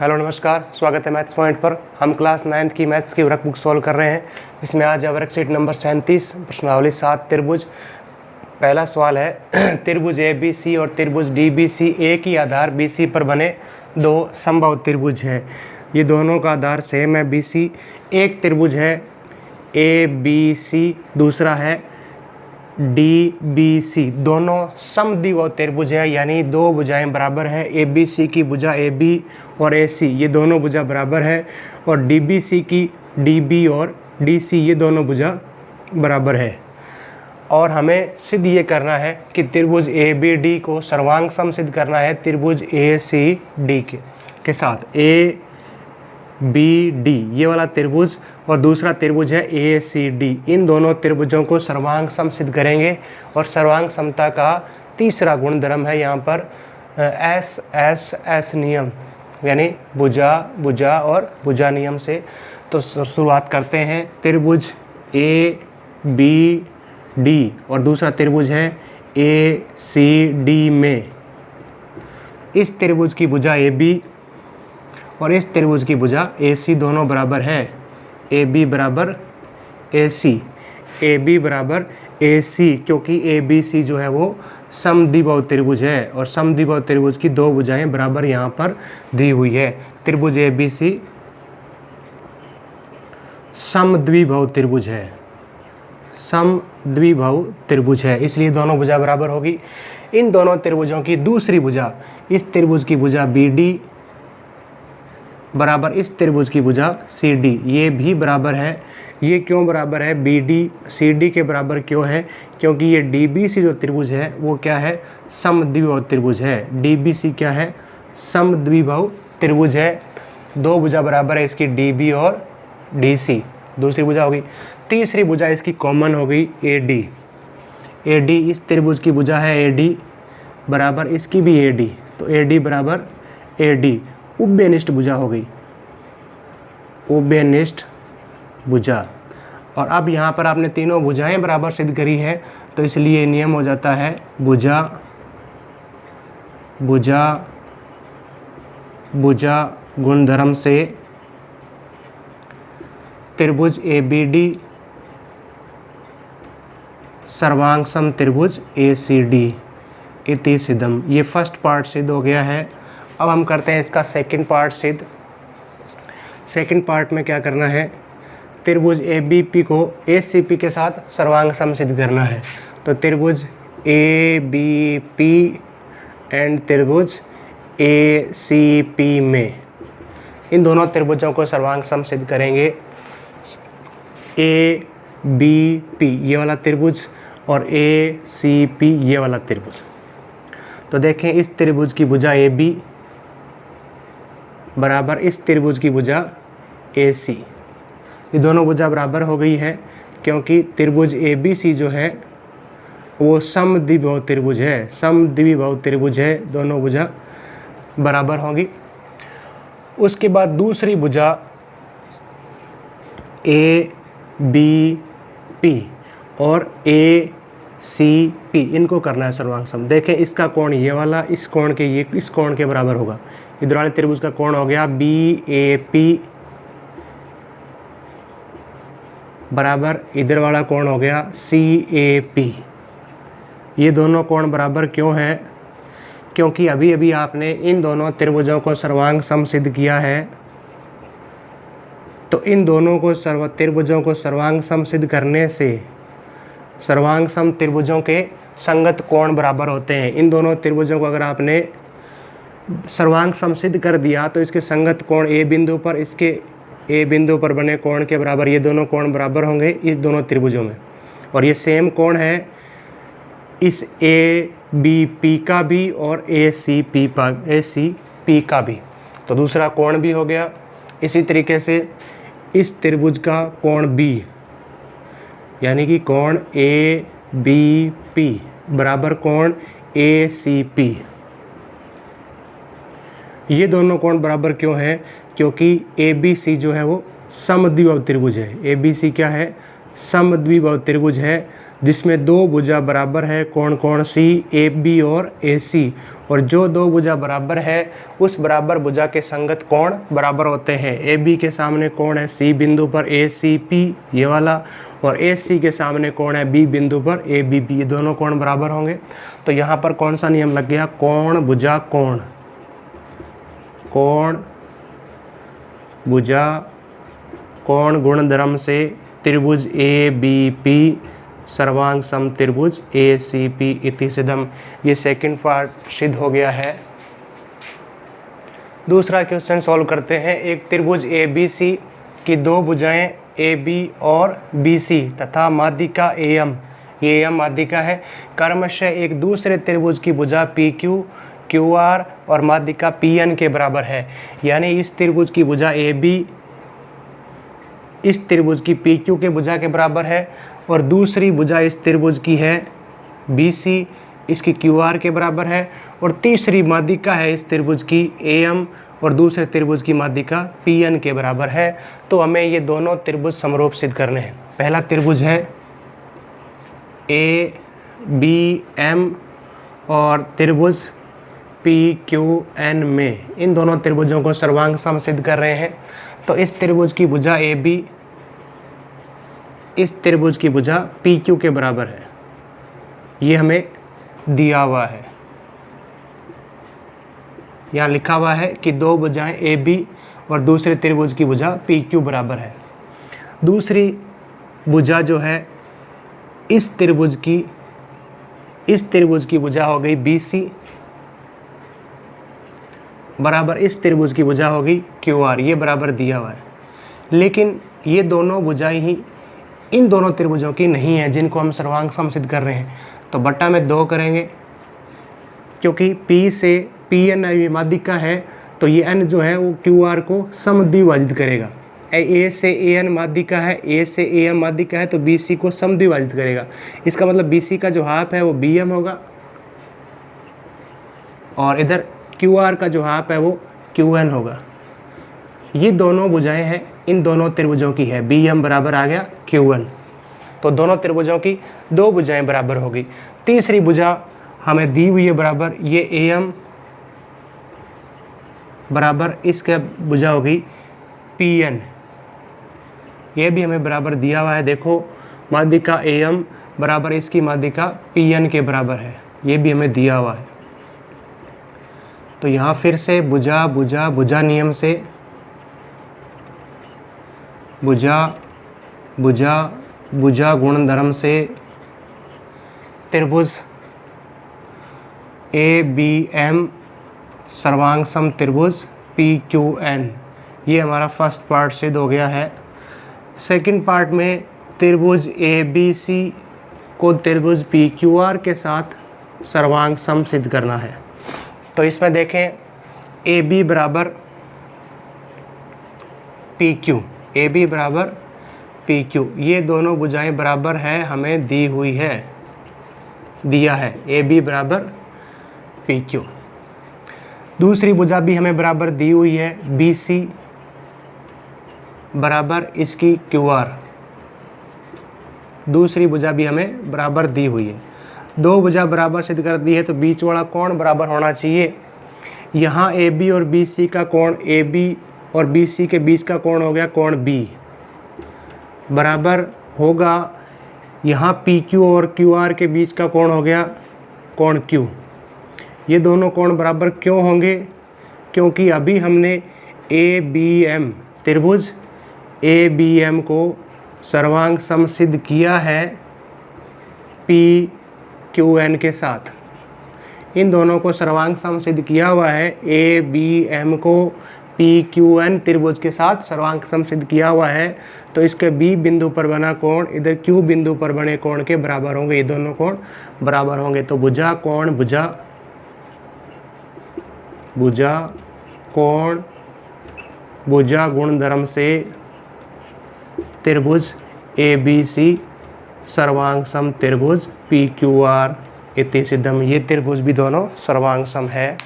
Hello नमस्कार, स्वागत है मैथ्स पॉइंट पर। हम क्लास 9th की मैथ्स की वर्कबुक सॉल्व कर रहे हैं, जिसमें आज है वर्कशीट नंबर 37, प्रश्नावली 7 त्रिभुज। पहला सवाल है त्रिभुज ABC और त्रिभुज DBC एक ही आधार BC पर बने दो संभव त्रिभुज है। ये दोनों का आधार सेम है BC। एक त्रिभुज है ABC, दूसरा है DBC, दोनों समद्विबाहु त्रिभुज है, यानी दो भुजाएं बराबर है। ABC की भुजा AB और AC ये दोनों भुजा बराबर है, और DBC की DB और DC ये दोनों भुजा बराबर है। और हमें सिद्ध ये करना है कि त्रिभुज ABD को सर्वांग सम सिद्ध करना है त्रिभुज ACD के साथ। ABD ये वाला त्रिभुज और दूसरा त्रिभुज है ACD, इन दोनों त्रिभुजों को सर्वांग सम सिद्ध करेंगे। और सर्वांग समता का तीसरा गुणधर्म है यहाँ पर S नियम, यानी भुजा भुजा और भुजा नियम से। तो शुरुआत करते हैं। त्रिभुज ABD और दूसरा त्रिभुज है ACD में इस त्रिभुज की भुजा AB और इस त्रिभुज की भुजा AC दोनों बराबर है। AB बराबर AC, AB बराबर AC, क्योंकि ABC जो है वो समद्विबाहु त्रिभुज है, और समद्विबाहु त्रिभुज की दो भुजाएं बराबर यहाँ पर दी हुई है। त्रिभुज ABC समद्विबाहु त्रिभुज है, समद्विबाहु त्रिभुज है, इसलिए दोनों भुजा बराबर होगी। इन दोनों त्रिभुजों की दूसरी भुजा, इस त्रिभुज की भुजा BD बराबर इस त्रिभुज की भुजा CD, ये भी बराबर है। ये क्यों बराबर है? BD CD के बराबर क्यों है? क्योंकि ये DBC जो त्रिभुज है वो क्या है? समद्विबाहु त्रिभुज है। DBC क्या है? समद्विबाहु त्रिभुज है। दो भुजा बराबर है इसकी DB और DC, दूसरी भुजा होगी। तीसरी भुजा इसकी कॉमन हो गई AD। AD इस त्रिभुज की भुजा है AD बराबर इसकी भी AD, तो AD बराबर AD उभयनिष्ठ भुजा हो गई, उभयनिष्ठ भुजा। और अब यहाँ पर आपने तीनों भुजाएं बराबर सिद्ध करी है, तो इसलिए नियम हो जाता है भुजा भुजा भुजा गुणधर्म से त्रिभुज ABD सर्वांग सम त्रिभुज ACD इति सिद्धम। ये फर्स्ट पार्ट सिद्ध हो गया है। अब हम करते हैं इसका सेकंड पार्ट सिद्ध। सेकंड पार्ट में क्या करना है? त्रिभुज ABP को ACP के साथ सर्वांग सम सिद्ध करना है। तो त्रिभुज ABP एंड त्रिभुज ACP में इन दोनों त्रिभुजों को सर्वांग सम सिद्ध करेंगे। ABP ये वाला त्रिभुज और ACP ये वाला त्रिभुज। तो देखें, इस त्रिभुज की भुजा AB बराबर इस त्रिभुज की भुजा AC, ये दोनों भुजा बराबर हो गई है, क्योंकि त्रिभुज ABC जो है वो समद्विबाहु त्रिभुज है, समद्विबाहु त्रिभुज है, दोनों भुजा बराबर होगी। उसके बाद दूसरी भुजा ABP और ACP, इनको करना है सर्वांग सम। देखें, इसका कोण ये वाला इस कोण के बराबर होगा। इधर वाले त्रिभुज का कोण हो गया BAP बराबर इधर वाला कोण हो गया CAP। ये दोनों कोण बराबर क्यों हैं? क्योंकि अभी अभी आपने इन दोनों त्रिभुजों को सर्वांग सम सिद्ध किया है। तो इन दोनों को त्रिभुजों को सर्वांग सम सिद्ध करने से सर्वांग सम त्रिभुजों के संगत कोण बराबर होते हैं। इन दोनों त्रिभुजों को अगर आपने सर्वांग सम सिद्ध कर दिया तो इसके संगत कोण A बिंदु पर इसके A बिंदु पर बने कोण के बराबर ये दोनों कोण बराबर होंगे इस दोनों त्रिभुजों में। और ये सेम कोण है इस ABP का भी और ACP का भी। तो दूसरा कोण भी हो गया। इसी तरीके से इस त्रिभुज का कोण B, यानी कि कोण ABP बराबर कोण ACP, ये दोनों कोण बराबर क्यों हैं? क्योंकि ABC जो है वो समद्विबाहु त्रिभुज है। ABC क्या है? समद्विबाहु त्रिभुज है। जिसमें दो भुजा बराबर है, कौन कौन सी, ए बी और ए सी। और जो दो भुजा बराबर है उस बराबर भुजा के संगत कोण बराबर होते हैं। ए बी के सामने कोण है सी बिंदु पर ए सी पी ये वाला, और ए सी के सामने कोण है बी बिंदु पर ए बी पी, ये दोनों कोण बराबर होंगे। तो यहाँ पर कौन सा नियम लग गया, कोण भुजा कोण, कोण भुजा कोण गुणधर्म से त्रिभुज ए बी पी सर्वांग सम त्रिभुज ए सी पी इति सिद्धम। ये सेकंड पार्ट सिद्ध हो गया है। दूसरा क्वेश्चन सॉल्व करते हैं। एक त्रिभुज ए बी सी की दो भुजाएं ए बी और बी सी तथा माध्यिका ए एम, ये एम माध्यिका है, क्रमशः एक दूसरे त्रिभुज की भुजा पी क्यू क्यू आर और माध्यिका पी एन के बराबर है। यानी इस त्रिभुज की भुजा ए बी इस त्रिभुज की पी क्यू के भुजा के बराबर है, और दूसरी भुजा इस त्रिभुज की है बी सी इसकी क्यू आर के बराबर है, और तीसरी माध्यिका है इस त्रिभुज की ए एम और दूसरे त्रिभुज की माध्यिका पी एन के बराबर है। तो हमें ये दोनों त्रिभुज समरूप सिद्ध करने हैं। पहला त्रिभुज है ए बी एम और त्रिभुज पी क्यू एन में, इन दोनों त्रिभुजों को सर्वांग सम सिद्ध कर रहे हैं। तो इस त्रिभुज की भुजा ए बी इस त्रिभुज की भुजा पी क्यू के बराबर है, ये हमें दिया हुआ है। यहाँ लिखा हुआ है कि दो भुजाएं ए बी और दूसरे त्रिभुज की भुजा पी क्यू बराबर है। दूसरी भुजा जो है इस त्रिभुज की भुजा हो गई बी सी बराबर इस त्रिभुज की भुजा होगी क्यू आर, ये बराबर दिया हुआ है। लेकिन ये दोनों भुजाएं ही इन दोनों त्रिभुजों की नहीं है जिनको हम सर्वांग सम सिद्ध कर रहे हैं। तो बट्टा में 2 करेंगे, क्योंकि P से Pn माध्यिका है तो ये n जो है वो QR को समद्विभाजित करेगा। A से AN माध्यिका है, A से AM माध्यिका है तो BC को समद्विभाजित करेगा। इसका मतलब BC का जो हाफ है वो BM होगा और इधर QR का जो हाफ है वो QN होगा। ये दोनों भुजाएं हैं, इन दोनों त्रिभुजों की है, BM बराबर आ गया QN। तो दोनों त्रिभुजों की दो भुजाएं बराबर होगी। तीसरी भुजा हमें दी हुई है बराबर, ये AM बराबर इसका भुजा होगी PN, ये भी हमें बराबर दिया हुआ है। देखो माध्यिका AM बराबर इसकी माध्यिका PN के बराबर है, ये भी हमें दिया हुआ है। तो यहाँ फिर से भुजा भुजा भुजा नियम से भुजा भुजा भुजा गुणधर्म से त्रिभुज ABM सर्वांग सम त्रिभुज PQN, ये हमारा फर्स्ट पार्ट सिद्ध हो गया है। सेकंड पार्ट में त्रिभुज ABC को त्रिभुज PQR के साथ सर्वांग सम सिद्ध करना है। तो इसमें देखें AB बराबर PQ, AB बराबर PQ, ये दोनों भुजाएं बराबर है, हमें दी हुई है, दिया है AB बराबर PQ। दूसरी भुजा भी हमें बराबर दी हुई है, BC बराबर इसकी QR, दूसरी भुजा भी हमें बराबर दी हुई है। दो भुजा बराबर सिद्ध कर दी है तो बीच वाला कोण बराबर होना चाहिए। यहाँ AB और BC का कोण, AB और BC के बीच का कोण हो गया कोण B, बराबर होगा यहाँ PQ और QR के बीच का कोण हो गया कोण Q। ये दोनों कोण बराबर क्यों होंगे? क्योंकि अभी हमने ABM त्रिभुज ABM को सर्वांग सम सिद्ध किया है PQN के साथ। इन दोनों को सर्वांग सम सिद्ध किया हुआ है, ABM को PQN त्रिभुज के साथ सर्वांग सम सिद्ध किया हुआ है। तो इसके B बिंदु पर बना कोण इधर Q बिंदु पर बने कोण के बराबर होंगे, ये दोनों कोण बराबर होंगे। तो भुजा कोण भुजा भुजा कोण भुजा गुणधर्म से त्रिभुज ABC सर्वांग सम त्रिभुज PQR इति सिद्धम, ये त्रिभुज भी दोनों सर्वांग सम है।